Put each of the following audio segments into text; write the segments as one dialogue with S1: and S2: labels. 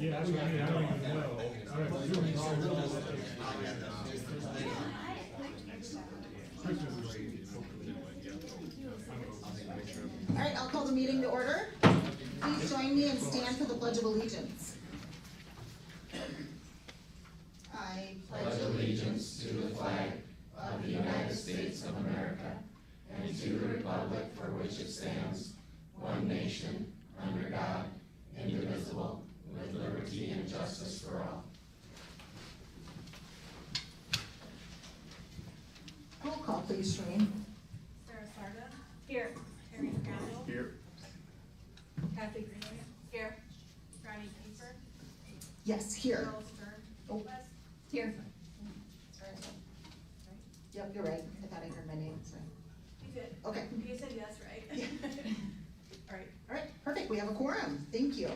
S1: Yeah, I don't even know.
S2: All right, I'll call the meeting to order. Please join me and stand for the Pledge of Allegiance. I
S3: pledge allegiance to the flag of the United States of America and to the republic for which it stands, one nation, under God, indivisible, with liberty and justice for all.
S2: Roll call, please, Shereen.
S4: Sarah Sarda. Here. Harry Crandall.
S1: Here.
S4: Kathy Greenway. Here. Ronnie Kiefer.
S2: Yes, here.
S4: Charles Stern.
S2: Oh.
S4: West.
S2: Here. Yep, you're right. I thought I heard my name. Sorry.
S4: You did.
S2: Okay.
S4: You said yes, right?
S2: Yeah.
S4: All right.
S2: All right, perfect. We have a quorum. Thank you.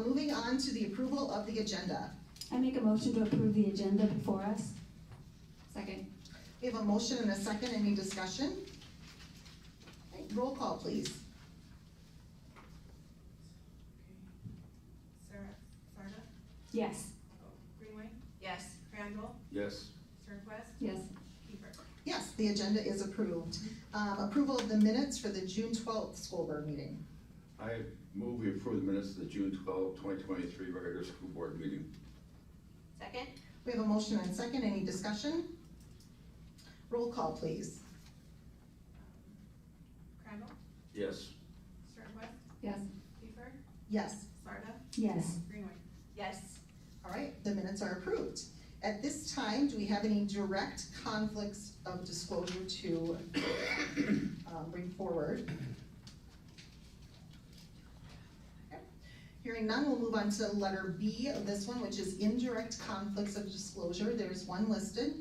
S2: Moving on to the approval of the agenda.
S5: I make a motion to approve the agenda before us. Second.
S2: We have a motion and a second. Any discussion? Okay, roll call, please.
S4: Sarah Sarda.
S5: Yes.
S4: Greenway. Yes. Crandall.
S3: Yes.
S4: Sternquist.
S5: Yes.
S4: Kiefer.
S2: Yes, the agenda is approved. Approval of the minutes for the June 12th school board meeting.
S6: I move we approve the minutes of the June 12, 2023 regular school board meeting.
S4: Second.
S2: We have a motion and a second. Any discussion? Roll call, please.
S4: Crandall.
S6: Yes.
S4: Sternquist.
S5: Yes.
S4: Kiefer.
S2: Yes.
S4: Sarda.
S5: Yes.
S4: Greenway. Yes.
S2: All right, the minutes are approved. At this time, do we have any direct conflicts of disclosure to bring forward? Okay. Hearing none, we'll move on to letter B of this one, which is indirect conflicts of disclosure. There's one listed.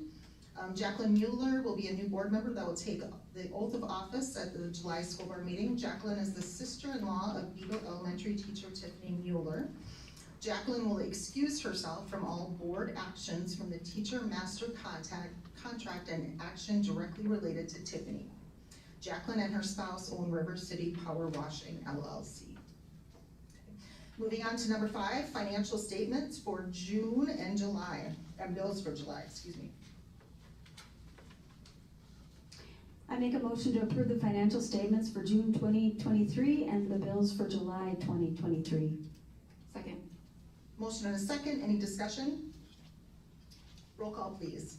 S2: Jacqueline Mueller will be a new board member that will take the oath of office at the July school board meeting. Jacqueline is the sister-in-law of Beagle Elementary teacher Tiffany Mueller. Jacqueline will excuse herself from all board actions from the teacher master contract and action directly related to Tiffany. Jacqueline and her spouse own River City Power Washing LLC. Moving on to number 5, financial statements for June and July, and bills for July, excuse me.
S5: I make a motion to approve the financial statements for June 2023 and the bills for July 2023. Second.
S2: Motion and a second, any discussion? Roll call, please.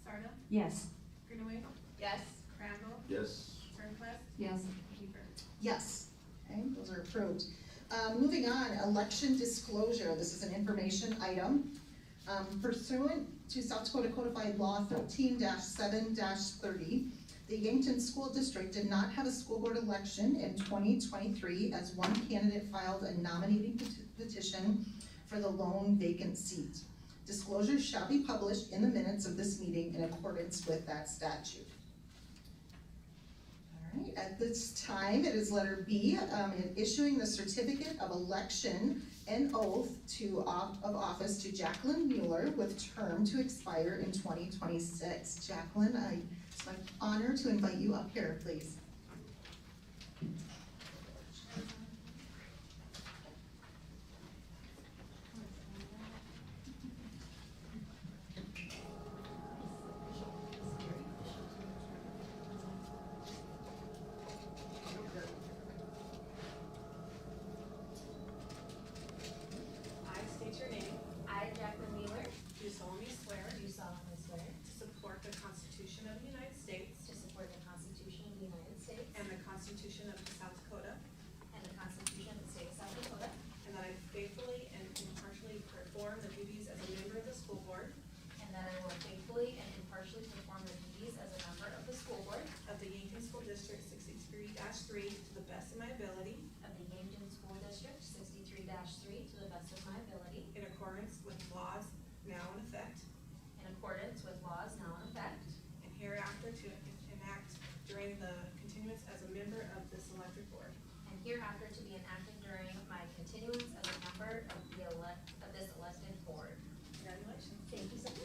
S4: Sarda.
S5: Yes.
S4: Greenway. Yes. Crandall.
S6: Yes.
S4: Sternquist.
S5: Yes.
S4: Kiefer.
S2: Yes, okay, those are approved. Moving on, election disclosure. This is an information item. Pursuant to South Dakota Codified Law 13-7-30, the Yankton School District did not have a school board election in 2023 as one candidate filed a nominating petition for the lone vacant seat. Disclosures shall be published in the minutes of this meeting in accordance with that statute. All right, at this time, it is letter B, in issuing the certificate of election and oath of office to Jacqueline Mueller with term to expire in 2026. Jacqueline, it's my honor to invite you up here, please.
S4: I state your name.
S7: I, Jacqueline Mueller,
S4: Do solemnly swear
S7: do solemnly swear
S4: to support the Constitution of the United States
S7: to support the Constitution of the United States
S4: and the Constitution of South Dakota,
S7: and the Constitution of the State of South Dakota,
S4: and that I faithfully and impartially perform the duties as a member of the school board
S7: and that I will faithfully and impartially perform the duties as a member of the school board
S4: of the Yankton School District 63-3 to the best of my ability,
S7: of the Yankton School District 63-3 to the best of my ability,
S4: in accordance with laws now in effect,
S7: in accordance with laws now in effect,
S4: and hereafter to enact during the continuance as a member of this elected board.
S7: and hereafter to be enacted during my continuance as a member of this elected board.
S4: Congratulations.
S7: Thank you so much.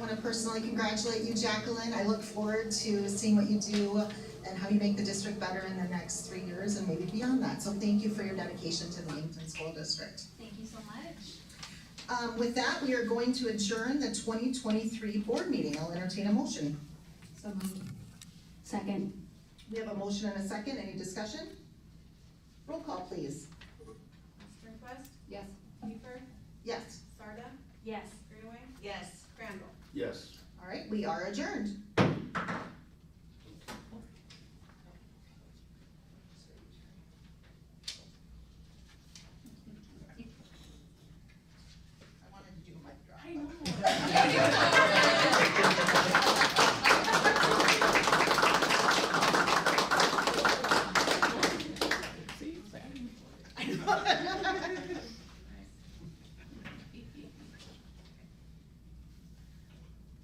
S2: want to personally congratulate you, Jacqueline. I look forward to seeing what you do and how you make the district better in the next 3 years and maybe beyond that. So thank you for your dedication to the Yankton School District.
S7: Thank you so much.
S2: With that, we are going to adjourn the 2023 board meeting. I'll entertain a motion.
S5: So moved. Second.
S2: We have a motion and a second. Any discussion? Roll call, please.
S4: Sternquist,
S5: Yes.
S4: Kiefer,
S2: Yes.
S4: Sarda,
S5: Yes.
S4: Greenaway,
S7: Yes.
S4: Crandall.
S6: Yes.
S2: All right, we are adjourned. I wanted to do a mic drop.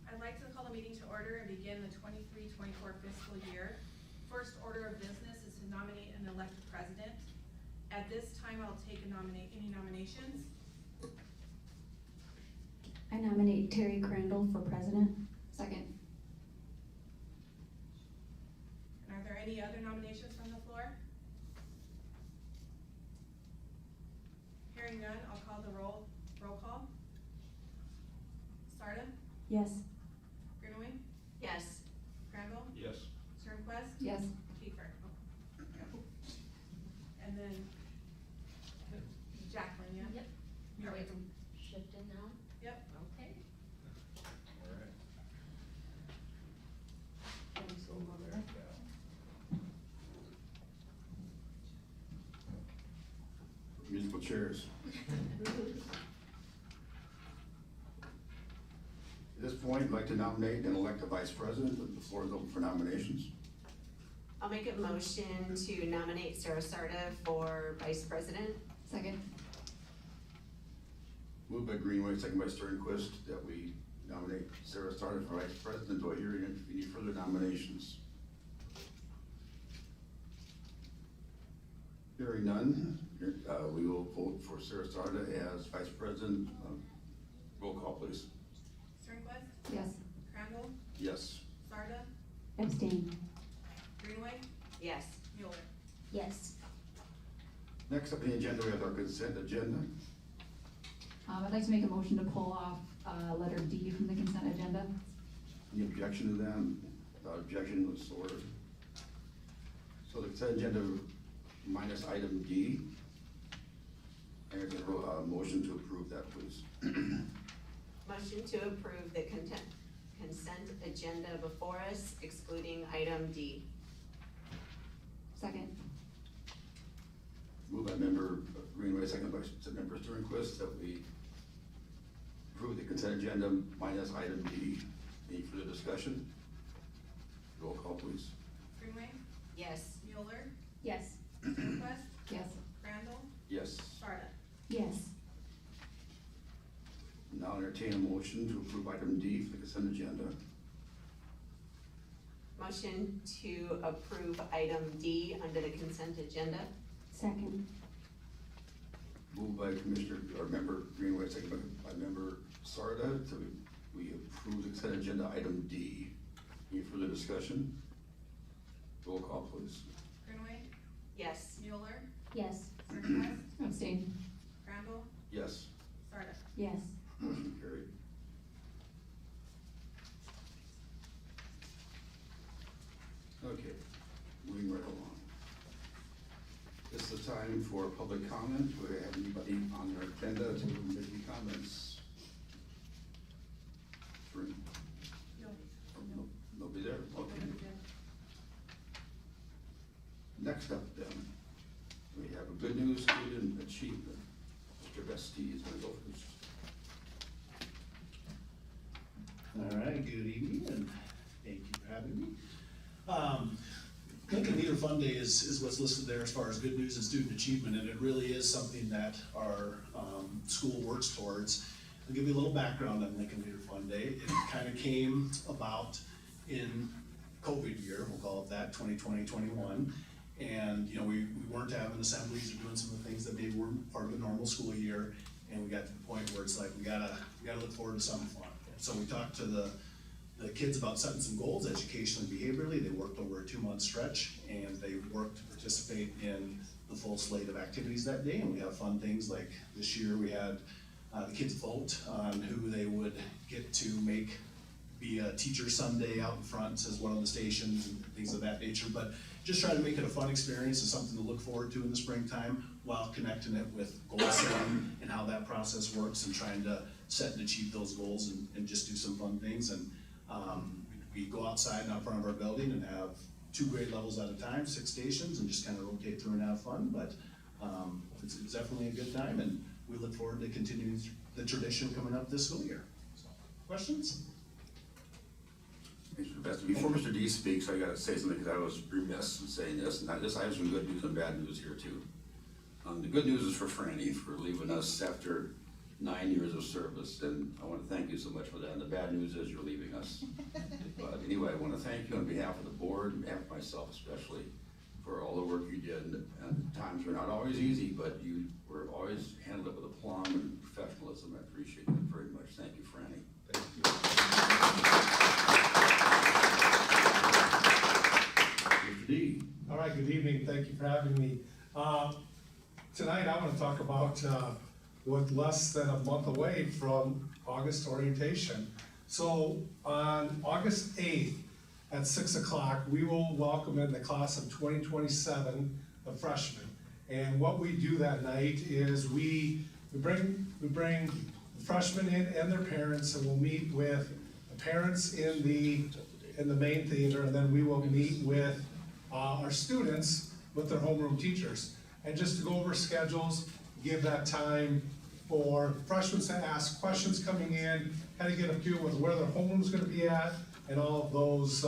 S4: I'd like to call the meeting to order and begin the 23-24 fiscal year. First order of business is to nominate an elected president. At this time, I'll take any nominations.
S5: I nominate Terry Crandall for president. Second.
S4: And are there any other nominations from the floor? Hearing none, I'll call the roll call. Sarda,
S5: Yes.
S4: Greenaway,
S7: Yes.
S4: Crandall,
S6: Yes.
S4: Sternquist,
S5: Yes.
S4: Kiefer. And then Jacqueline, yeah?
S7: Yep.
S4: You're
S7: Are we
S4: welcome.
S7: shifting now?
S4: Yep.
S7: Okay.
S6: Musical chairs. At this point, I'd like to nominate and elect a vice president. The floor is open for nominations.
S8: I'll make a motion to nominate Sarah Sarda for vice president.
S5: Second.
S6: Moved by Greenway, second by Sternquist, that we nominate Sarah Sarda for vice president. Do I hear any further nominations? Hearing none, we will vote for Sarah Sarda as vice president. Roll call, please.
S4: Sternquist,
S5: Yes.
S4: Crandall,
S6: Yes.
S4: Sarda,
S5: Abstain.
S4: Greenaway,
S8: Yes.
S4: Mueller.
S5: Yes.
S6: Next up on the agenda, we have our consent agenda.
S5: I'd like to make a motion to pull off, letter D from the consent agenda.
S6: Any objection to them? Without objection, let's order. So the consent agenda minus item D. I get a motion to approve that, please.
S8: Motion to approve the consent agenda before us excluding item D.
S5: Second.
S6: Moved by member Greenway, second by member Sternquist, that we approve the consent agenda minus item D. Any further discussion? Roll call, please.
S4: Greenaway,
S8: Yes.
S4: Mueller,
S5: Yes.
S4: Sternquist,
S5: Yes.
S4: Crandall,
S6: Yes.
S4: Sarda.
S5: Yes.
S6: Now entertain a motion to approve item D for the consent agenda.
S8: Motion to approve item D under the consent agenda.
S5: Second.
S6: Moved by Commissioner, or member Greenway, second by member Sarda, so we approve the consent agenda item D. Any further discussion? Roll call, please.
S4: Greenaway,
S8: Yes.
S4: Mueller,
S5: Yes.
S4: Sternquist,
S5: Abstain.
S4: Crandall,
S6: Yes.
S4: Sarda.
S5: Yes.
S6: Motion carried. Okay, moving right along. This is the time for public comment. Do we have anybody on their agenda to make any comments? Sure.
S4: No.
S6: Nobody there? Okay. Next up then, we have a good news student achievement. Mr. Vesti is going to go first.
S9: All right, good evening, and thank you for having me. Lincoln Leader Fund Day is what's listed there as far as good news and student achievement, and it really is something that our school works towards. I'll give you a little background on Lincoln Leader Fund Day. It kind of came about in COVID year, we'll call it that, 2020-21. And, you know, we weren't having assemblies or doing some of the things that maybe weren't part of a normal school year. And we got to the point where it's like, we gotta look forward to something fun. So we talked to the kids about setting some goals, educationally, behaviorally. They worked over a 2-month stretch, and they worked to participate in the full slate of activities that day. And we have fun things like this year we had the kids vote on who they would get to be a teacher Sunday out in front as one of the stations and things of that nature. But just try to make it a fun experience and something to look forward to in the springtime while connecting it with goal setting and how that process works and trying to set and achieve those goals and just do some fun things. And we go outside and out front of our building and have 2 grade levels at a time, 6 stations, and just kind of rotate through and have fun. But it's definitely a good time, and we look forward to continuing the tradition coming up this school year. So, questions?
S6: Before Mr. D speaks, I gotta say something, because I was remiss in saying this, and I have some good news and bad news here too. The good news is for Franny for leaving us after 9 years of service, and I wanna thank you so much for that, and the bad news is you're leaving us. But anyway, I wanna thank you on behalf of the board, on behalf of myself especially, for all the work you did, and times were not always easy, but you were always handled it with aplomb and professionalism. I appreciate that very much. Thank you, Franny. Mr. D.
S1: All right, good evening, thank you for having me. Tonight I want to talk about with less than a month away from August orientation. So on August 8th at 6 o'clock, we will welcome in the class of 2027 of freshmen. And what we do that night is we bring the freshmen in and their parents, and we'll meet with the parents in the main theater, and then we will meet with our students with their homeroom teachers. And just to go over schedules, give that time for freshmen to ask questions coming in, kind of get a feel with where their homeroom's gonna be at, and all of those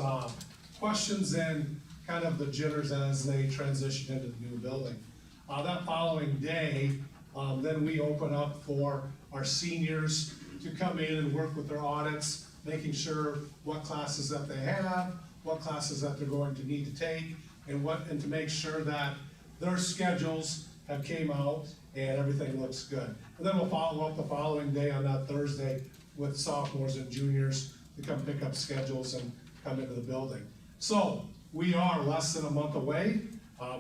S1: questions and kind of the jitters as they transition into the new building. That following day, then we open up for our seniors to come in and work with their audits, making sure what classes that they have, what classes that they're going to need to take, and to make sure that their schedules have came out and everything looks good. And then we'll follow up the following day on that Thursday with sophomores and juniors to come pick up schedules and come into the building. So we are less than a month away.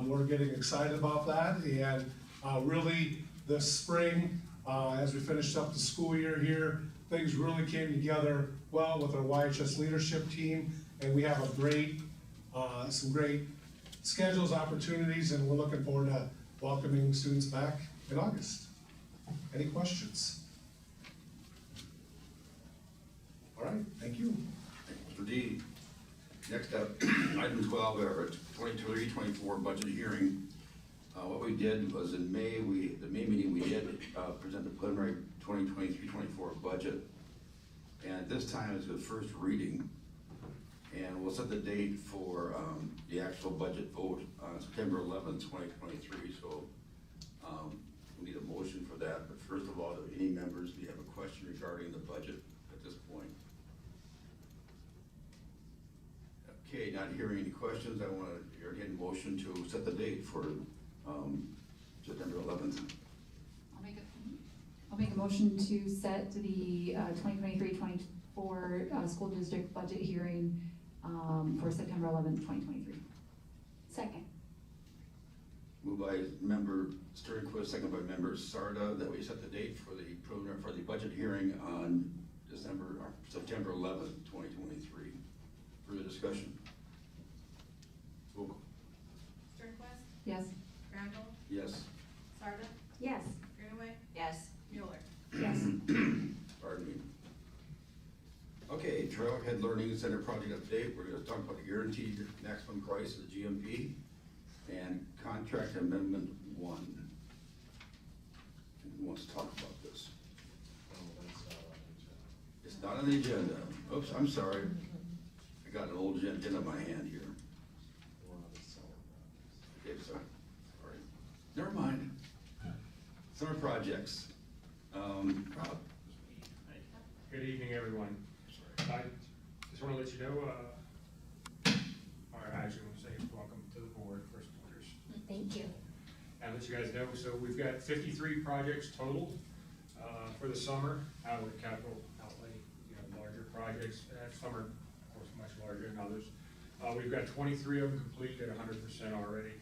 S1: We're getting excited about that, and really this spring, as we finished up the school year here, things really came together well with our YHS leadership team, and we have some great schedules, opportunities, and we're looking forward to welcoming students back in August. Any questions? All right, thank you.
S6: Mr. D. Next up, item 12, our 23-24 budget hearing. What we did was in May, the May meeting, we did present the preliminary 2023-24 budget. And this time it's the first reading. And we'll set the date for the actual budget vote on September 11th, 2023. So we need a motion for that. But first of all, do any members, do you have a question regarding the budget at this point? Okay, not hearing any questions, I want to hear a motion to set the date for September 11th.
S5: I'll make a motion to set the 2023-24 school district budget hearing for September 11th, 2023. Second.
S6: Moved by member Sternquist, second by member Sarda, that we set the date for the budget hearing on September 11th, 2023. Further discussion? Roll call.
S4: Sternquist,
S5: Yes.
S4: Randall,
S6: Yes.
S4: Sarda,
S5: Yes.
S4: Greenaway,
S8: Yes.
S4: Mueller.
S5: Yes.
S6: Pardon me. Okay, Trailhead Learning Center project update. We're gonna talk about the guaranteed maximum price of the GMP and contract amendment 1. Who wants to talk about this? It's not on the agenda. Oops, I'm sorry. I got an old agenda in my hand here. Okay, sorry. Never mind. Summer projects. Rob.
S10: Good evening, everyone. I just want to let you know, or I actually want to say welcome to the board, first orders.
S7: Thank you.
S10: And let you guys know, so we've got 53 projects total for the summer out of the capital outlay, projects, some are, of course, much larger than others. We've got 23 of them completed at 100% already.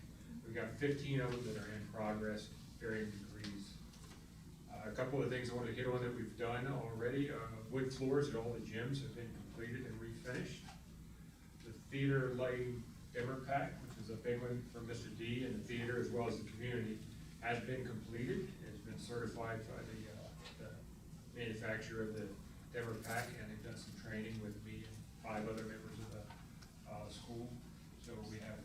S10: We've got 15 of them that are in progress, varying degrees. A couple of things I want to hit on that we've done already. Wood floors at all the gyms have been completed and refinished. The theater lighting dimmer pack, which is a big one from Mr. D and the theater as well as the community, has been completed. It's been certified by the manufacturer of the dimmer pack, and they've done some training with me and 5 other members of the school. So we have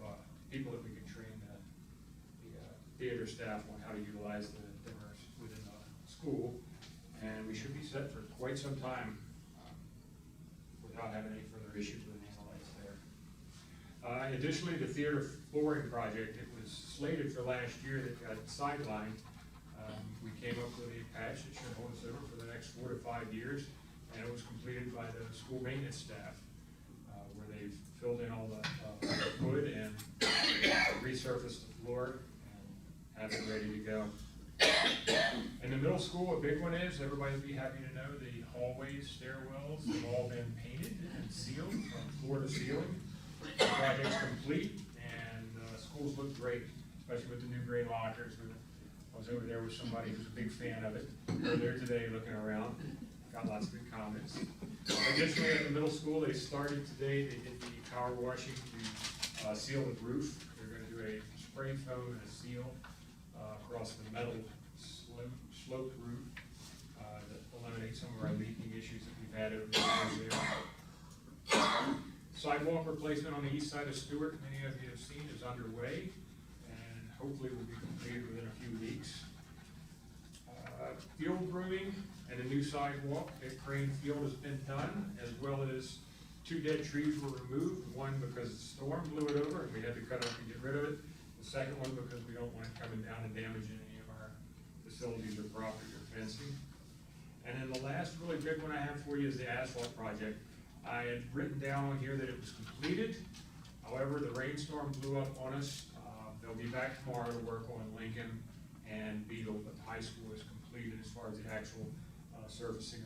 S10: people that we can train the theater staff on how to utilize the dimmers within the school, and we should be set for quite some time without having any further issues with any of the lights there. Additionally, the theater flooring project, it was slated for last year that got sidelined. We came up with a patch that should hold us over for the next 4 to 5 years, and it was completed by the school maintenance staff, where they've filled in all the wood and resurfaced the floor and have it ready to go. In the middle school, a big one is, everybody will be happy to know, the hallways, stairwells have all been painted and sealed from floor to ceiling. The project's complete, and schools look great, especially with the new gray lockers. I was over there with somebody who's a big fan of it earlier today, looking around, got lots of good comments. Additionally, at the middle school, they started today, they did the power washing to seal the roof. They're gonna do a spray foam and a seal across the metal sloped roof that eliminates some of our leaking issues that we've had over the years there. Sidewalk replacement on the east side of Stewart, many of you have seen, is underway, and hopefully will be completed within a few weeks. Field grooming and a new sidewalk at Crane Field has been done, as well as 2 dead trees were removed, one because the storm blew it over and we had to cut up and get rid of it. The second one because we don't want it coming down and damaging any of our facilities or property or fencing. And then the last really big one I have for you is the asphalt project. I had written down on here that it was completed. However, the rainstorm blew up on us. They'll be back tomorrow to work on Lincoln and Beetle, but the high school is completed as far as the actual surfacing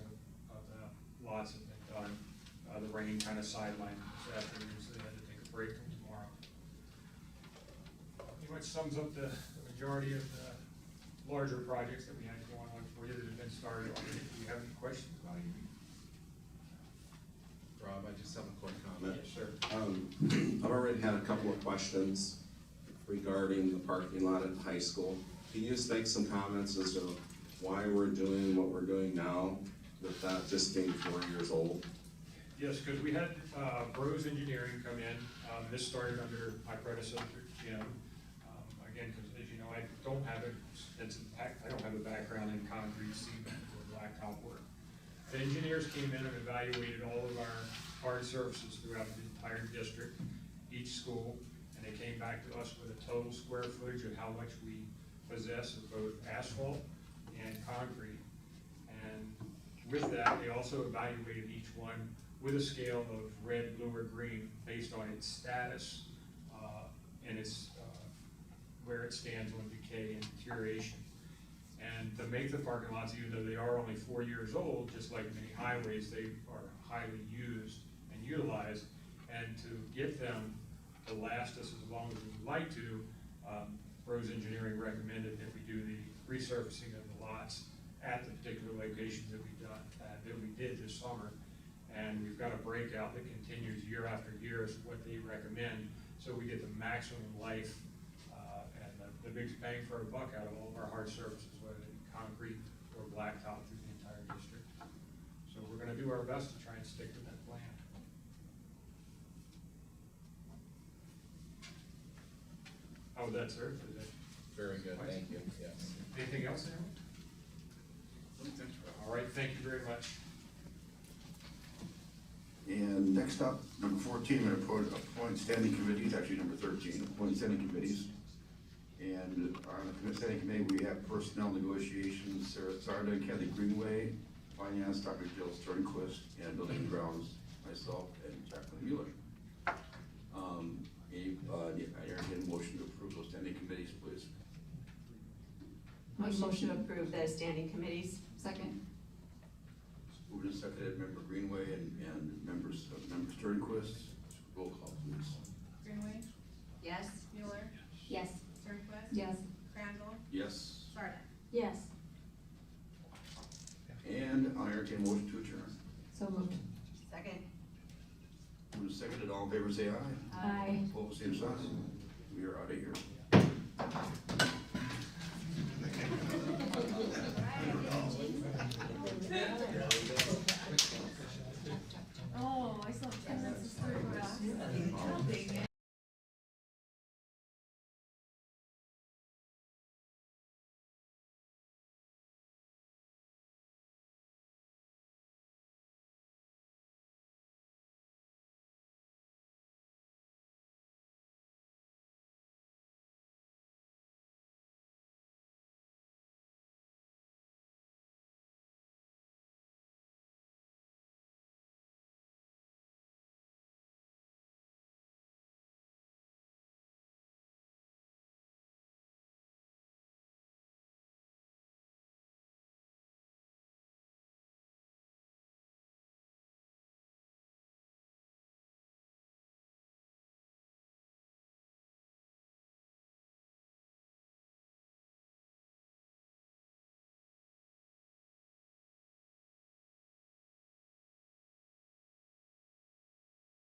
S10: of the lots have been done. The rain kind of sidelined this afternoon, so they had to take a break from tomorrow. Pretty much sums up the majority of the larger projects that we had going on for you that have been started already. Do you have any questions about anything?
S11: Rob, I just have a quick comment.
S10: Yes, sir.
S11: I've already had a couple of questions regarding the parking lot at the high school. Can you just make some comments as to why we're doing what we're doing now, with that just being 4 years old?
S10: Yes, because we had Bros Engineering come in. This started under my predecessor, Jim. Again, because as you know, I don't have a background in concrete, cement, or blacktop work. The engineers came in and evaluated all of our hard surfaces throughout the entire district, each school, and they came back to us with a total square footage of how much we possess of both asphalt and concrete. And with that, they also evaluated each one with a scale of red, blue, or green based on its status and its where it stands on decay and deterioration. And to make the parking lots, even though they are only 4 years old, just like many highways, they are highly used and utilized. And to get them to last us as long as we'd like to, Bros Engineering recommended that we do the resurfacing of the lots at the particular locations that we did this summer. And we've got a breakout that continues year after year is what they recommend, so we get the maximum life and the biggest bang for our buck out of all of our hard surfaces, whether it be concrete or blacktop through the entire district. So we're gonna do our best to try and stick to that plan. How was that, sir? Is that
S11: Very good, thank you, yes.
S10: anything else, anyone? All right, thank you very much.
S6: And next up, number 14, we're going to appoint standing committees, actually number 13, appoint standing committees. And on the standing committee, we have personnel negotiations, Sarah Sarda and Kelly Greenway, finance, Dr. Jill Sternquist, and building and grounds, myself, and Jacqueline Mueller. I entertain a motion to approve those standing committees, please.
S8: Motion to approve the standing committees.
S5: Second.
S6: Moved and seconded, member Greenway and requests. Roll call, please.
S4: Greenway,
S8: Yes?
S4: Mueller,
S5: Yes.
S4: Sternquist.
S5: Yes.
S4: Crandall,
S6: Yes.
S4: Sarda.
S5: Yes.
S6: And I'll entertain a motion to adjourn.
S5: So moved.
S8: Second?
S6: Who's seconded, all in favor say aye.
S5: Aye.
S6: Opposed, same sign. We are out of here.